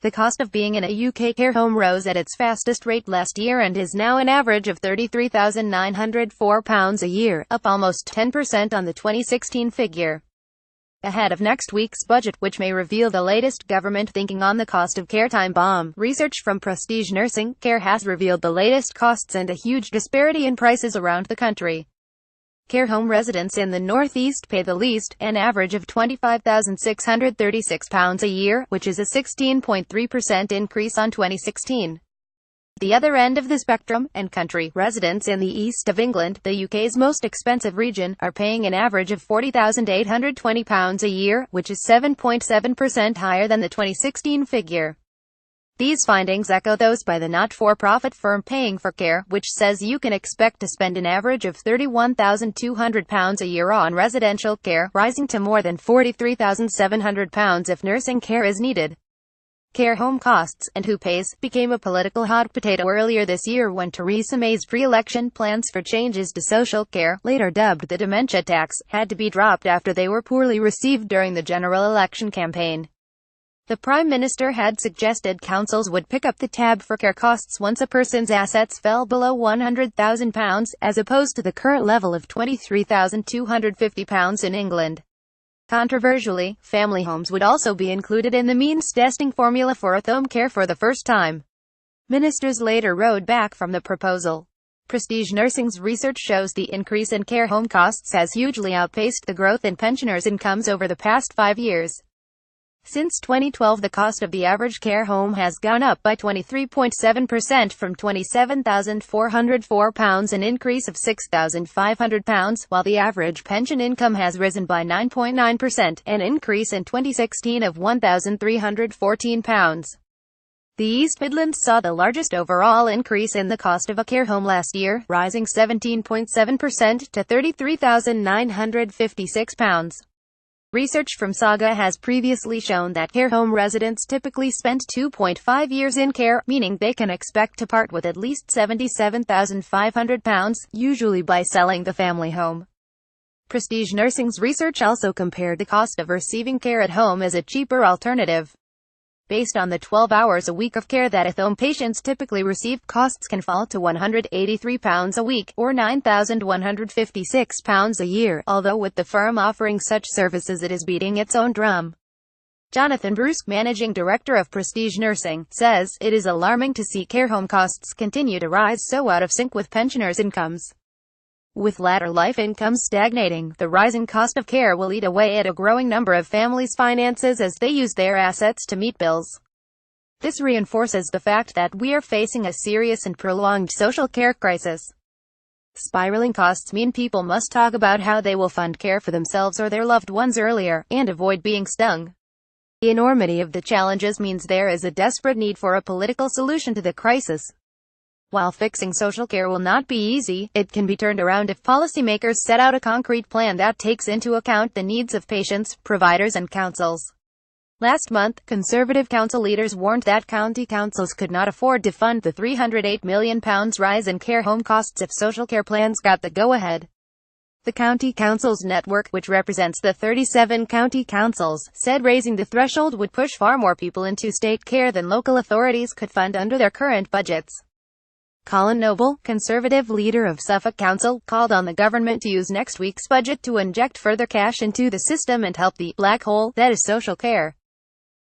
The cost of being in a UK care home rose at its fastest rate last year and is now an average of £33,904 a year, up almost 10% on the 2016 figure. Ahead of next week's budget, which may reveal the latest government thinking on the cost of care. Time bomb. Research from Prestige Nursing Care has revealed the latest costs and a huge disparity in prices around the country. Care home residents in the Northeast pay the least, an average of £25,636 a year, which is a 16.3% increase on 2016. The other end of the spectrum, and country residents in the east of England, the UK's most expensive region, are paying an average of £40,820 a year, which is 7.7% higher than the 2016 figure. These findings echo those by the not-for-profit firm Paying for Care, which says you can expect to spend an average of £31,200 a year on residential care, rising to more than £43,700 if nursing care is needed. Care home costs, and who pays, became a political hot potato earlier this year when Theresa May's pre-election plans for changes to social care, later dubbed the dementia tax, had to be dropped after they were poorly received during the general election campaign. The Prime Minister had suggested councils would pick up the tab for care costs once a person's assets fell below £100,000, as opposed to the current level of £23,250 in England. Controversially, family homes would also be included in the means testing formula for home care for the first time. Ministers later rode back from the proposal. Prestige Nursing's research shows the increase in care home costs has hugely outpaced the growth in pensioners' incomes over the past 5 years. Since 2012, the cost of the average care home has gone up by 23.7% from £27,404, an increase of £6,500, while the average pension income has risen by 9.9%, an increase in 2016 of £1,314. The East Midlands saw the largest overall increase in the cost of a care home last year, rising 17.7% to £33,956. Research from Saga has previously shown that care home residents typically spend 2.5 years in care, meaning they can expect to part with at least £77,500, usually by selling the family home. Prestige Nursing's research also compared the cost of receiving care at home as a cheaper alternative. Based on the 12 hours a week of care that at-home patients typically receive, costs can fall to £183 a week, or £9,156 a year, although with the firm offering such services it is beating its own drum. Jonathan Bruce, managing director of Prestige Nursing, says, "It is alarming to see care home costs continue to rise so out of sync with pensioners' incomes. With latter life incomes stagnating, the rising cost of care will eat away at a growing number of families' finances as they use their assets to meet bills. This reinforces the fact that we are facing a serious and prolonged social care crisis. Spiraling costs mean people must talk about how they will fund care for themselves or their loved ones earlier, and avoid being stung. The enormity of the challenges means there is a desperate need for a political solution to the crisis. While fixing social care will not be easy, it can be turned around if policymakers set out a concrete plan that takes into account the needs of patients, providers and councils." Last month, Conservative council leaders warned that county councils could not afford to fund the £308 million rise in care home costs if social care plans got the go-ahead. The County Councils Network, which represents the 37 county councils, said raising the threshold would push far more people into state care than local authorities could fund under their current budgets. Colin Noble, Conservative leader of Suffolk Council, called on the government to use next week's budget to inject further cash into the system and help the black hole that is social care.